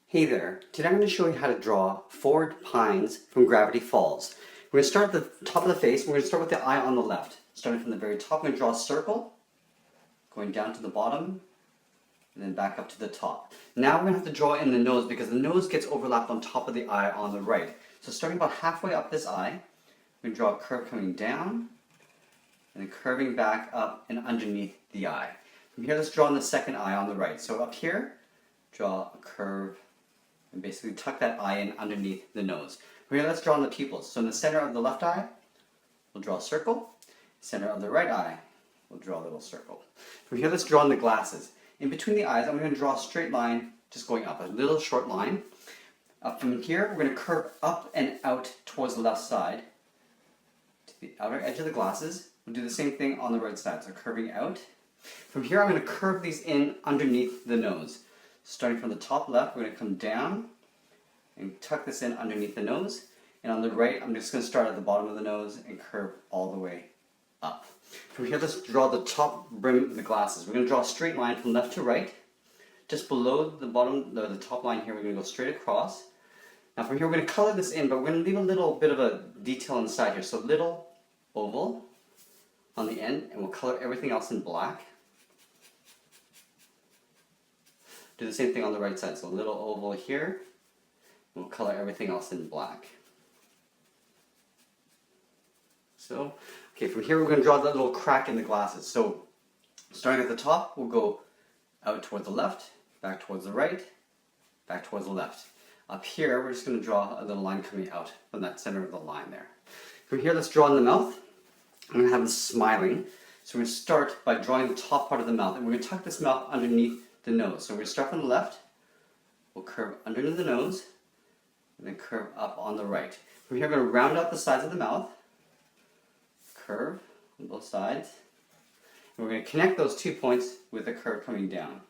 Hey there, today I'm going to show you how to draw forward pines from Gravity Falls. We're going to start at the top of the face. We're going to start with the eye on the left. Starting from the very top, we're going to draw a circle, going down to the bottom, and then back up to the top. Now we're going to have to draw in the nose because the nose gets overlapped on top of the eye on the right. So starting about halfway up this eye, we're going to draw a curve coming down, and then curving back up and underneath the eye. From here, let's draw in the second eye on the right. So up here, draw a curve and basically tuck that eye in underneath the nose. From here, let's draw in the pupils. So in the center of the left eye, we'll draw a circle. Center of the right eye, we'll draw a little circle. From here, let's draw in the glasses. In between the eyes, I'm going to draw a straight line, just going up, a little short line. Up from here, we're going to curve up and out towards the left side to the outer edge of the glasses. We'll do the same thing on the right side, so curving out. From here, I'm going to curve these in underneath the nose. Starting from the top left, we're going to come down and tuck this in underneath the nose. And on the right, I'm just going to start at the bottom of the nose and curve all the way up. From here, let's draw the top brim of the glasses. We're going to draw a straight line from left to right. Just below the bottom, the top line here, we're going to go straight across. Now from here, we're going to color this in, but we're going to leave a little bit of a detail inside here. So little oval on the end, and we'll color everything else in black. Do the same thing on the right side, so a little oval here. We'll color everything else in black. So, okay, from here we're going to draw that little crack in the glasses. So, starting at the top, we'll go out towards the left, back towards the right, back towards the left. Up here, we're just going to draw a little line coming out from that center of the line there. From here, let's draw in the mouth. I'm going to have them smiling. So we're going to start by drawing the top part of the mouth, and we're going to tuck this mouth underneath the nose. So we're going to start from the left, we'll curve underneath the nose, and then curve up on the right. From here, we're going to round out the sides of the mouth, curve on both sides, and we're going to connect those 2 points with a curve coming down.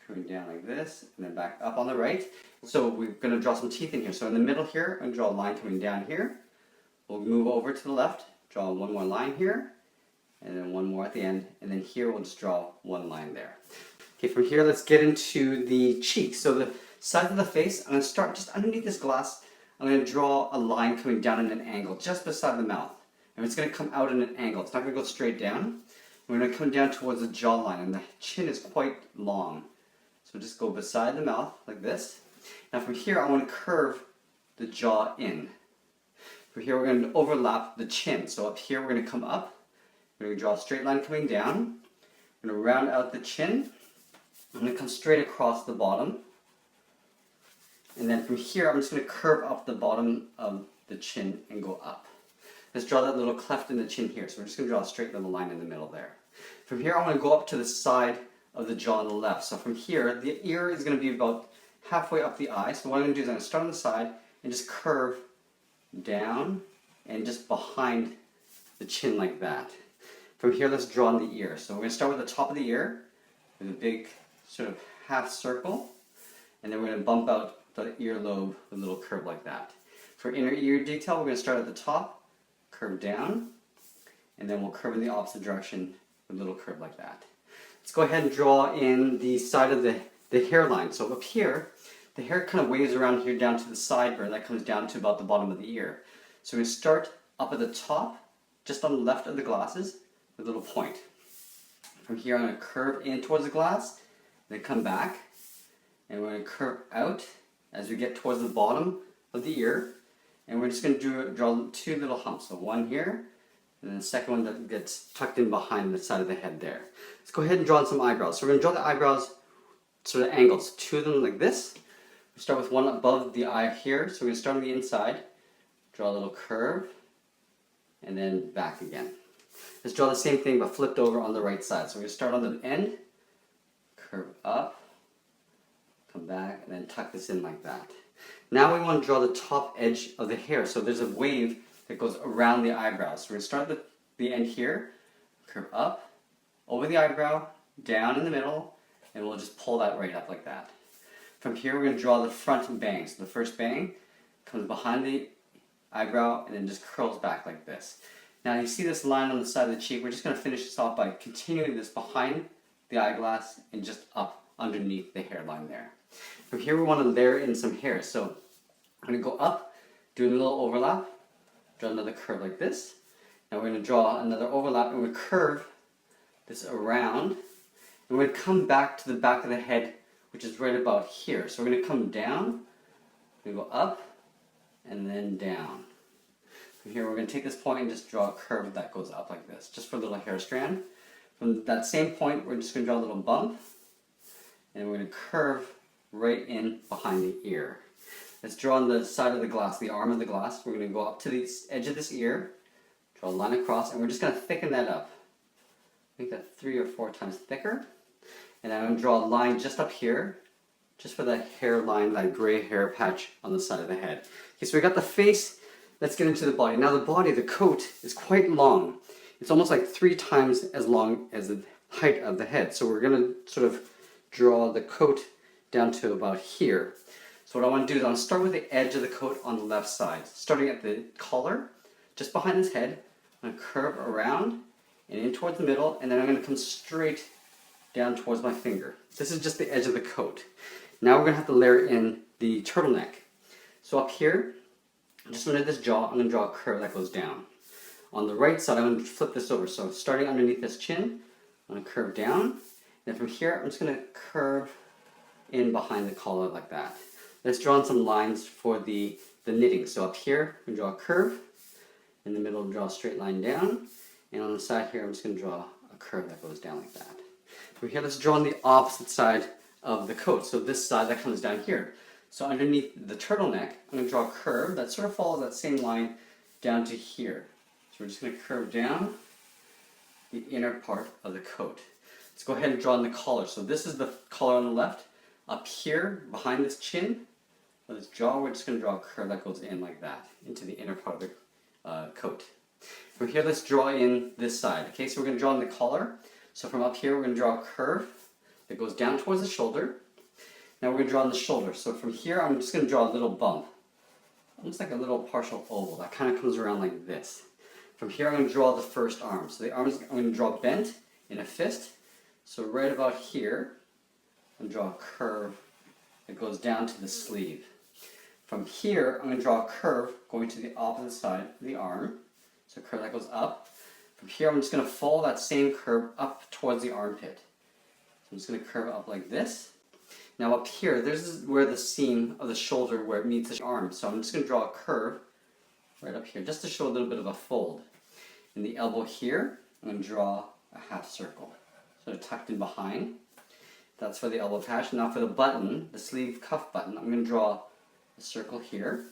Coming down like this, and then back up on the right. So we're going to draw some teeth in here. So in the middle here, I'm going to draw a line coming down here. We'll move over to the left, draw one more line here, and then one more at the end, and then here we'll just draw one line there. Okay, from here, let's get into the cheeks. So the side of the face, I'm going to start just underneath this glass. I'm going to draw a line coming down in an angle, just beside the mouth. And it's going to come out in an angle. It's not going to go straight down. We're going to come down towards the jawline, and the chin is quite long. So just go beside the mouth, like this. Now from here, I want to curve the jaw in. From here, we're going to overlap the chin. So up here, we're going to come up. We're going to draw a straight line coming down. We're going to round out the chin. I'm going to come straight across the bottom. And then from here, I'm just going to curve up the bottom of the chin and go up. Let's draw that little cleft in the chin here. So we're just going to draw a straight little line in the middle there. From here, I'm going to go up to the side of the jaw on the left. So from here, the ear is going to be about halfway up the eye. So what I'm going to do is I'm going to start on the side and just curve down and just behind the chin like that. From here, let's draw in the ear. So we're going to start with the top of the ear with a big sort of half circle, and then we're going to bump out the earlobe with a little curve like that. For inner ear detail, we're going to start at the top, curve down, and then we'll curve in the opposite direction with a little curve like that. Let's go ahead and draw in the side of the hairline. So up here, the hair kind of waves around here down to the sideburn. That comes down to about the bottom of the ear. So we're going to start up at the top, just on the left of the glasses, with a little point. From here, I'm going to curve in towards the glass, then come back, and we're going to curve out as we get towards the bottom of the ear, and we're just going to draw two little humps. So one here, and then the second one that gets tucked in behind the side of the head there. Let's go ahead and draw in some eyebrows. So we're going to draw the eyebrows sort of angles, two of them like this. We start with one above the eye here, so we're going to start on the inside, draw a little curve, and then back again. Let's draw the same thing but flipped over on the right side. So we're going to start on the end, curve up, come back, and then tuck this in like that. Now we want to draw the top edge of the hair. So there's a wave that goes around the eyebrows. So we're going to start at the end here, curve up, over the eyebrow, down in the middle, and we'll just pull that right up like that. From here we're going to draw the front bang. So the first bang comes behind the eyebrow and then just curls back like this. Now you see this line on the side of the cheek. We're just going to finish this off by continuing this behind the eyeglass and just up underneath the hairline there. From here we want to layer in some hair. So I'm going to go up, do a little overlap, draw another curve like this. Now we're going to draw another overlap and we curve this around. And we're going to come back to the back of the head, which is right about here. So we're going to come down, we're going to go up, and then down. From here we're going to take this point and just draw a curve that goes up like this, just for a little hair strand. From that same point we're just going to draw a little bump, and we're going to curve right in behind the ear. Let's draw on the side of the glass, the arm of the glass. We're going to go up to the edge of this ear, draw a line across, and we're just going to thicken that up. Make that 3 or 4 times thicker. And I'm going to draw a line just up here, just for that hairline, that gray hair patch on the side of the head. Okay, so we got the face. Let's get into the body. Now the body, the coat, is quite long. It's almost like 3 times as long as the height of the head. So we're going to sort of draw the coat down to about here. So what I want to do is I'm going to start with the edge of the coat on the left side. Starting at the collar, just behind his head, I'm going to curve around and in towards the middle, and then I'm going to come straight down towards my finger. This is just the edge of the coat. Now we're going to have to layer in the turtleneck. So up here, just under this jaw, I'm going to draw a curve that goes down. On the right side, I'm going to flip this over. So starting underneath this chin, I'm going to curve down. And from here, I'm just going to curve in behind the collar like that. Let's draw in some lines for the knitting. So up here, I'm going to draw a curve. In the middle, draw a straight line down. And on the side here, I'm just going to draw a curve that goes down like that. From here, let's draw on the opposite side of the coat. So this side that comes down here. So underneath the turtleneck, I'm going to draw a curve that sort of follows that same line down to here. So we're just going to curve down the inner part of the coat. Let's go ahead and draw in the collar. So this is the collar on the left. Up here, behind this chin, or this jaw, we're just going to draw a curve that goes in like that, into the inner part of the coat. From here, let's draw in this side. Okay, so we're going to draw in the collar. So from up here, we're going to draw a curve that goes down towards the shoulder. Now we're going to draw on the shoulder. So from here, I'm just going to draw a little bump. Almost like a little partial oval that kind of comes around like this. From here, I'm going to draw the first arm. So the arm I'm going to draw bent in a fist. So right about here, I'm going to draw a curve that goes down to the sleeve. From here, I'm going to draw a curve going to the opposite side of the arm. So a curve that goes up. From here, I'm just going to follow that same curve up towards the armpit. So I'm just going to curve up like this. Now up here, this is where the seam of the shoulder, where it meets the arm. So I'm just going to draw a curve right up here, just to show a little bit of a fold. In the elbow here, I'm going to draw a half circle, sort of tucked in behind. That's for the elbow patch. Now for the button, the sleeve cuff button, I'm going to draw a circle here.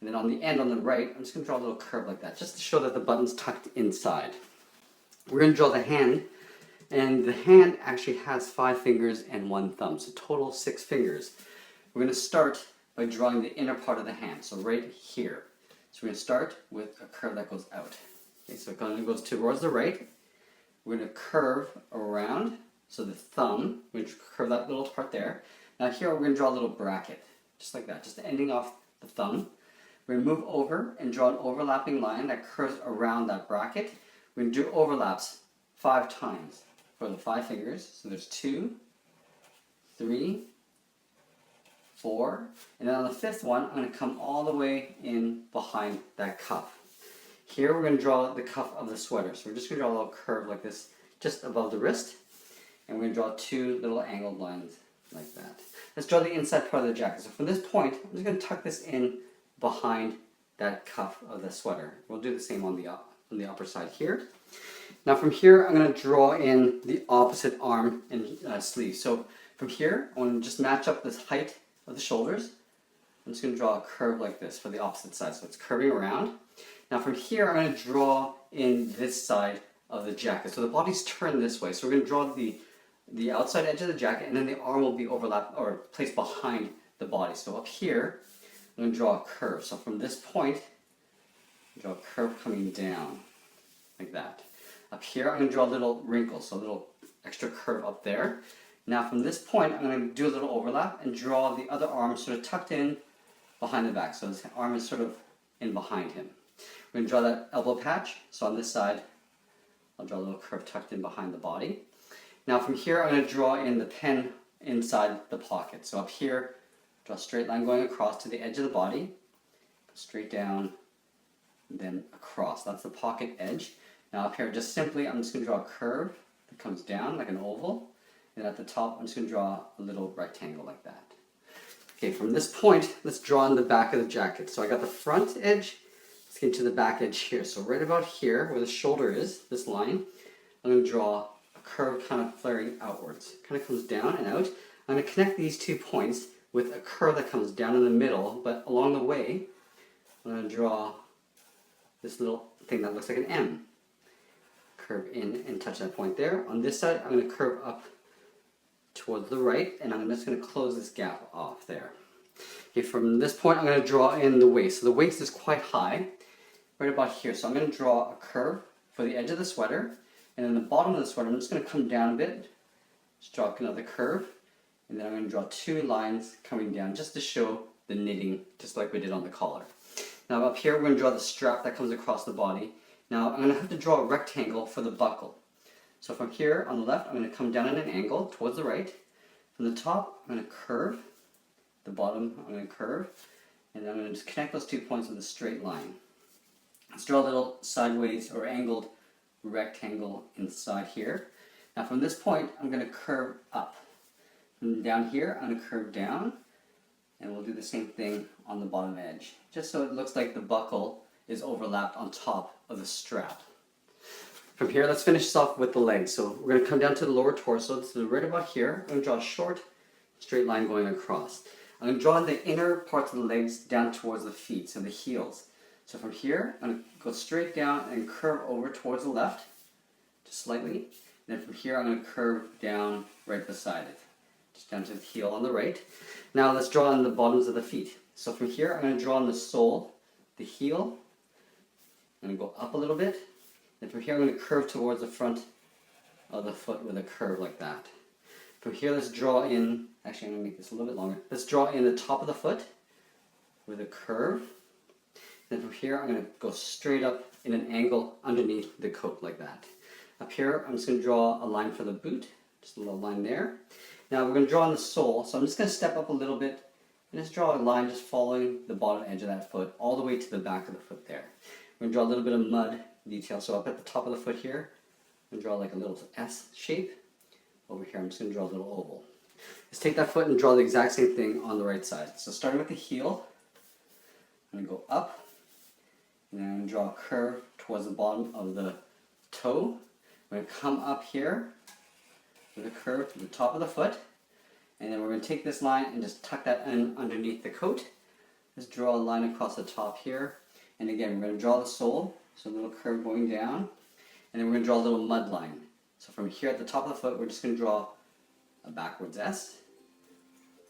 And then on the end, on the right, I'm just going to draw a little curve like that, just to show that the button's tucked inside. We're going to draw the hand, and the hand actually has 5 fingers and 1 thumb, so total 6 fingers. We're going to start by drawing the inner part of the hand, so right here. So we're going to start with a curve that goes out. Okay, so it goes towards the right. We're going to curve around. So the thumb, we're going to curve that little part there. Now here we're going to draw a little bracket, just like that, just ending off the thumb. We're going to move over and draw an overlapping line that curves around that bracket. We're going to do overlaps 5 times for the 5 fingers. So there's 2, 3, 4, and then on the 5th one, I'm going to come all the way in behind that cuff. Here we're going to draw the cuff of the sweater. So we're just going to draw a little curve like this, just above the wrist. And we're going to draw 2 little angled lines like that. Let's draw the inside part of the jacket. So from this point, I'm just going to tuck this in behind that cuff of the sweater. We'll do the same on the upper side here. Now from here, I'm going to draw in the opposite arm and sleeve. So from here, I want to just match up this height of the shoulders. I'm just going to draw a curve like this for the opposite side. So it's curving around. Now from here, I'm going to draw in this side of the jacket. So the body's turned this way. So we're going to draw the outside edge of the jacket, and then the arm will be overlapped or placed behind the body. So up here, I'm going to draw a curve. So from this point, draw a curve coming down, like that. Up here, I'm going to draw a little wrinkle, so a little extra curve up there. Now from this point, I'm going to do a little overlap and draw the other arm sort of tucked in behind the back. So his arm is sort of in behind him. We're going to draw that elbow patch. So on this side, I'll draw a little curve tucked in behind the body. Now from here, I'm going to draw in the pen inside the pocket. So up here, draw a straight line going across to the edge of the body, straight down, then across. That's the pocket edge. Now up here, just simply, I'm just going to draw a curve that comes down like an oval, and at the top, I'm just going to draw a little rectangle like that. Okay, from this point, let's draw on the back of the jacket. So I got the front edge, let's get to the back edge here. So right about here, where the shoulder is, this line, I'm going to draw a curve kind of flaring outwards. Kind of comes down and out. I'm going to connect these 2 points with a curve that comes down in the middle, but along the way, I'm going to draw this little thing that looks like an M. Curve in and touch that point there. On this side, I'm going to curve up towards the right, and I'm just going to close this gap off there. Okay, from this point, I'm going to draw in the waist. So the waist is quite high, right about here. So I'm going to draw a curve for the edge of the sweater, and then the bottom of the sweater, I'm just going to come down a bit, just draw another curve, and then I'm going to draw 2 lines coming down just to show the knitting, just like we did on the collar. Now up here, we're going to draw the strap that comes across the body. Now I'm going to have to draw a rectangle for the buckle. So from here on the left, I'm going to come down at an angle towards the right. From the top, I'm going to curve. The bottom, I'm going to curve. And then I'm going to just connect those 2 points with a straight line. Let's draw a little sideways or angled rectangle inside here. Now from this point, I'm going to curve up. And down here, I'm going to curve down. And we'll do the same thing on the bottom edge, just so it looks like the buckle is overlapped on top of the strap. From here, let's finish this off with the legs. So we're going to come down to the lower torso. So right about here, I'm going to draw a short, straight line going across. I'm going to draw the inner parts of the legs down towards the feet, so the heels. So from here, I'm going to go straight down and curve over towards the left, just slightly. And then from here, I'm going to curve down right beside it, just down to the heel on the right. Now let's draw on the bottoms of the feet. So from here, I'm going to draw on the sole, the heel. I'm going to go up a little bit. And from here, I'm going to curve towards the front of the foot with a curve like that. From here, let's draw in, actually I'm going to make this a little bit longer. Let's draw in the top of the foot with a curve. Then from here, I'm going to go straight up in an angle underneath the coat like that. Up here, I'm just going to draw a line for the boot, just a little line there. Now we're going to draw on the sole, so I'm just going to step up a little bit and just draw a line just following the bottom edge of that foot all the way to the back of the foot there. We're going to draw a little bit of mud detail, so up at the top of the foot here, I'm going to draw like a little S shape. Over here, I'm just going to draw a little oval. Let's take that foot and draw the exact same thing on the right side. So starting with the heel, I'm going to go up, and then I'm going to draw a curve towards the bottom of the toe. I'm going to come up here with a curve to the top of the foot, and then we're going to take this line and just tuck that in underneath the coat. Let's draw a line across the top here, and again we're going to draw the sole, so a little curve going down, and then we're going to draw a little mud line. So from here at the top of the foot, we're just going to draw a backwards S,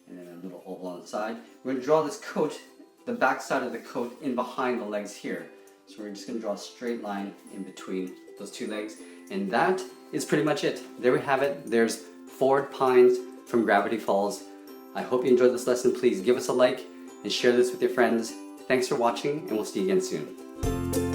and then a little oval on the side. We're going to draw this coat, the back side of the coat, in behind the legs here. So we're just going to draw a straight line in between those 2 legs, and that is pretty much it. There we have it. There's Forward Pines from Gravity Falls. I hope you enjoyed this lesson. Please give us a like and share this with your friends. Thanks for watching, and we'll see you again soon.